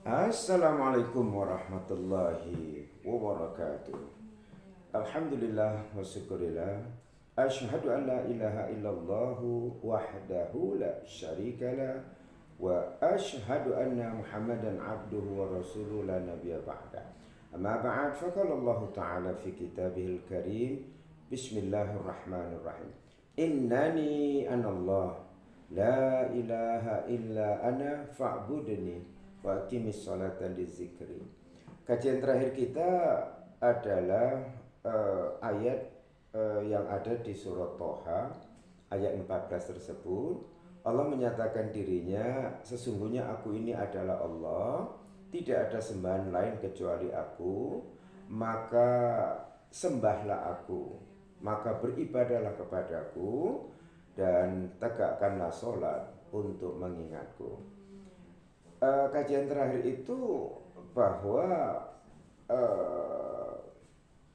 Assalamualaikum warahmatullahi wabarakatuh. Alhamdulillah wa syukurillah. Asyhadu an la ilaha illallah wahdahu la syarikalah wa asyhadu anna Muhammadan abduhu wa rasuluhu la nabiyya ba'da. Amma ba'd, faqala Allah Ta'ala fi kitabihil karim. Bismillahirrahmanirrahim. Innani anallah la ilaha illa ana fa'budni wa aqimis salata lizikri. Kajian terakhir kita adalah ayat yang ada di surat Toha ayat 14 tersebut. Allah menyatakan dirinya, sesungguhnya aku ini adalah Allah, tidak ada sembahan lain kecuali aku, maka sembahlah aku, maka beribadahlah kepadaku, dan tegakkanlah sholat untuk mengingatku. Kajian terakhir itu bahwa uh,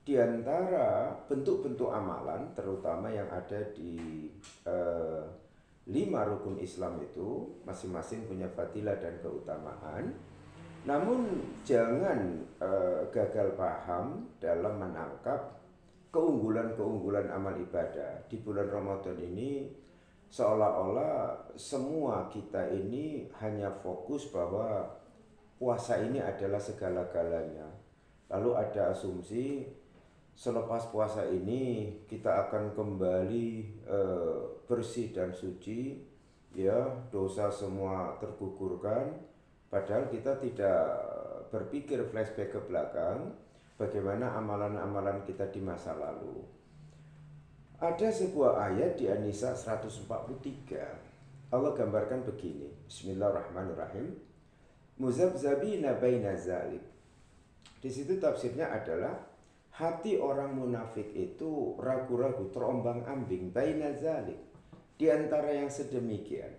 di antara bentuk-bentuk amalan, terutama yang ada di uh, 5 rukun Islam itu, masing-masing punya fadilah dan keutamaan. Namun jangan gagal paham dalam menangkap keunggulan-keunggulan amal ibadah di bulan Ramadan ini, seolah-olah semua kita ini hanya fokus bahwa puasa ini adalah segala-galanya. Lalu ada asumsi selepas puasa ini kita akan kembali bersih dan suci, ya, dosa semua tergugurkan. Padahal kita tidak berpikir flashback ke belakang, bagaimana amalan-amalan kita di masa lalu. Ada sebuah ayat di An-Nisa 143. Allah gambarkan begini. Bismillahirrahmanirrahim. Muzabzabina baina zalik. Di situ tafsirnya adalah hati orang munafik itu ragu-ragu, terombang-ambing baina zalik, di antara yang sedemikian.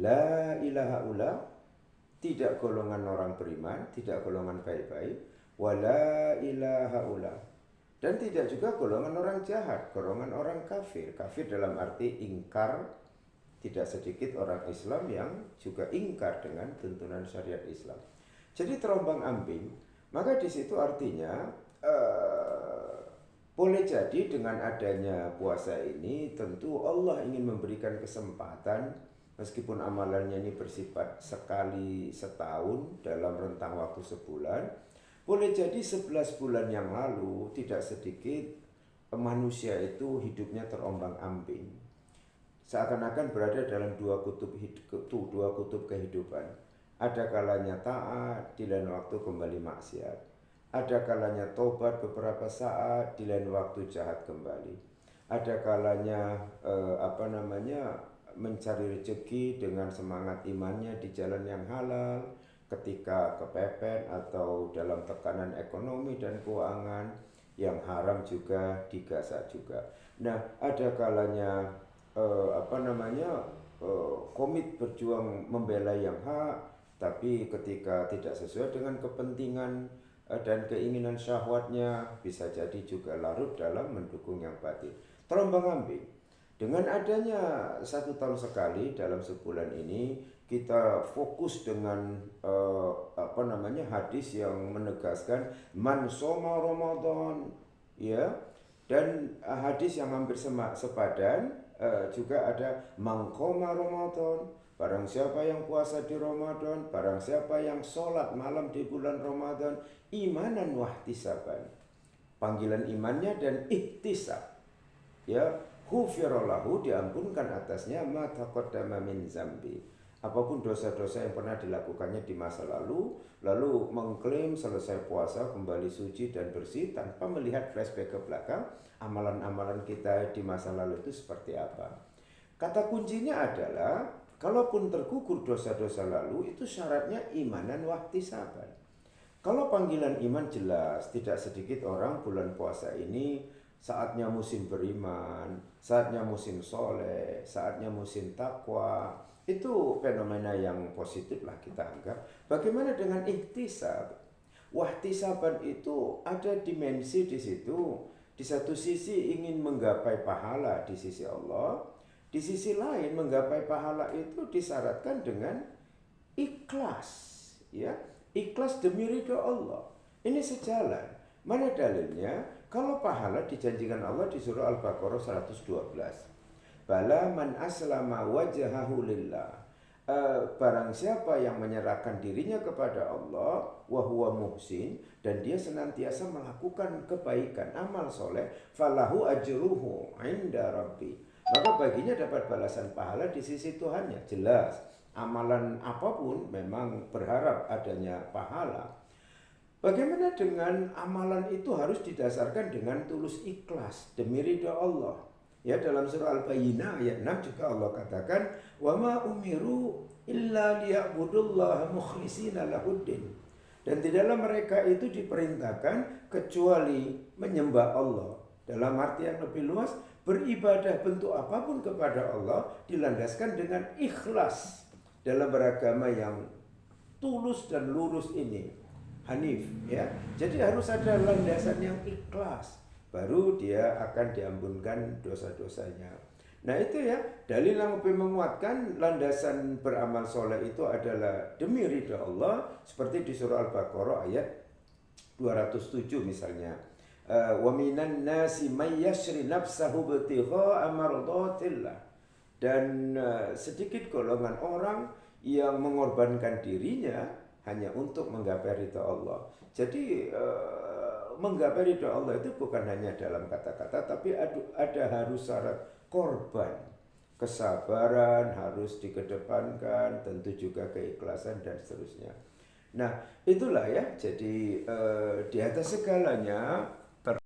La ilaha ula, tidak golongan orang beriman, tidak golongan baik-baik. Wa la ilaha ula, dan tidak juga golongan orang jahat, golongan orang kafir. Kafir dalam arti ingkar. Tidak sedikit orang Islam yang juga ingkar dengan tuntunan syariat Islam. Jadi terombang-ambing. Maka di situ artinya boleh jadi dengan adanya puasa ini tentu Allah ingin memberikan kesempatan, meskipun amalannya ini bersifat sekali setahun dalam rentang waktu sebulan. Boleh jadi 11 bulan yang lalu tidak sedikit manusia itu hidupnya terombang-ambing, seakan-akan berada dalam dua kutub kehidupan. Ada kalanya taat, di lain waktu kembali maksiat. Ada kalanya tobat beberapa saat, di lain waktu jahat kembali. Ada kalanya mencari rezeki dengan semangat imannya di jalan yang halal, ketika kepepet atau dalam tekanan ekonomi dan keuangan, yang haram juga digasak juga. Nah, ada kalanya komit berjuang membela yang hak, tapi ketika tidak sesuai dengan kepentingan dan keinginan syahwatnya, bisa jadi juga larut dalam mendukung yang batil. Terombang-ambing. Dengan adanya 1 tahun sekali dalam sebulan ini, kita fokus dengan hadis yang menegaskan man soma Ramadan, ya, dan hadis yang hampir sepadan juga ada mangkoma Ramadan, barang siapa yang puasa di Ramadan, barang siapa yang sholat malam di bulan Ramadan, imanan wahtisaban, panggilan imannya dan ihtisab, ya, ghufirallahu, diampunkan atasnya ma taqaddama min zambi, apapun dosa-dosa yang pernah dilakukannya di masa lalu mengklaim selesai puasa kembali suci dan bersih tanpa melihat flashback ke belakang, amalan-amalan kita di masa lalu itu seperti apa. Kata kuncinya adalah, kalaupun tergugur dosa-dosa lalu, itu syaratnya imanan wahtisaban. Kalau panggilan iman jelas, tidak sedikit orang bulan puasa ini saatnya musim beriman, saatnya musim soleh, saatnya musim takwa. Itu fenomena yang positif lah kita anggap. Bagaimana dengan ihtisab? Wahtisaban itu ada dimensi di situ. Di satu sisi ingin menggapai pahala di sisi Allah, di sisi lain menggapai pahala itu disyaratkan dengan ikhlas, ya, ikhlas demi ridho Allah. Ini sejalan. Mana dalilnya? Kalau pahala dijanjikan Allah di surah Al-Baqarah 112. Bala man aslama wajhahu lillah. Barang siapa yang menyerahkan dirinya kepada Allah wa huwa muhsin, dan dia senantiasa melakukan kebaikan, amal soleh, falahu ajruhu inda rabbi, maka baginya dapat balasan pahala di sisi Tuhannya. Jelas, amalan apapun memang berharap adanya pahala. Bagaimana dengan amalan itu harus didasarkan dengan tulus ikhlas demi ridha Allah. Ya, dalam surah Al-Bayyinah ayat 6 juga Allah katakan, wa ma umiru illa liya'budullaha mukhlishina lahuddin. Dan tidaklah mereka itu diperintahkan kecuali menyembah Allah. Dalam arti yang lebih luas, beribadah bentuk apapun kepada Allah dilandaskan dengan ikhlas dalam beragama yang tulus dan lurus ini. Hanif, ya. Jadi harus ada landasan yang ikhlas, baru dia akan diampunkan dosa-dosanya. Nah itu ya, dalil yang lebih menguatkan landasan beramal soleh itu adalah demi ridha Allah, seperti di surah Al-Baqarah ayat 207 misalnya. Wa minan nasi may yashri nafsahu ibtigha'a mardatillah. Dan sedikit golongan orang yang mengorbankan dirinya hanya untuk menggapai ridha Allah. Jadi menggapai ridha Allah itu bukan hanya dalam kata-kata, tapi ada harus syarat korban, kesabaran harus dikedepankan, tentu juga keikhlasan dan seterusnya. Nah itulah ya, jadi di atas segalanya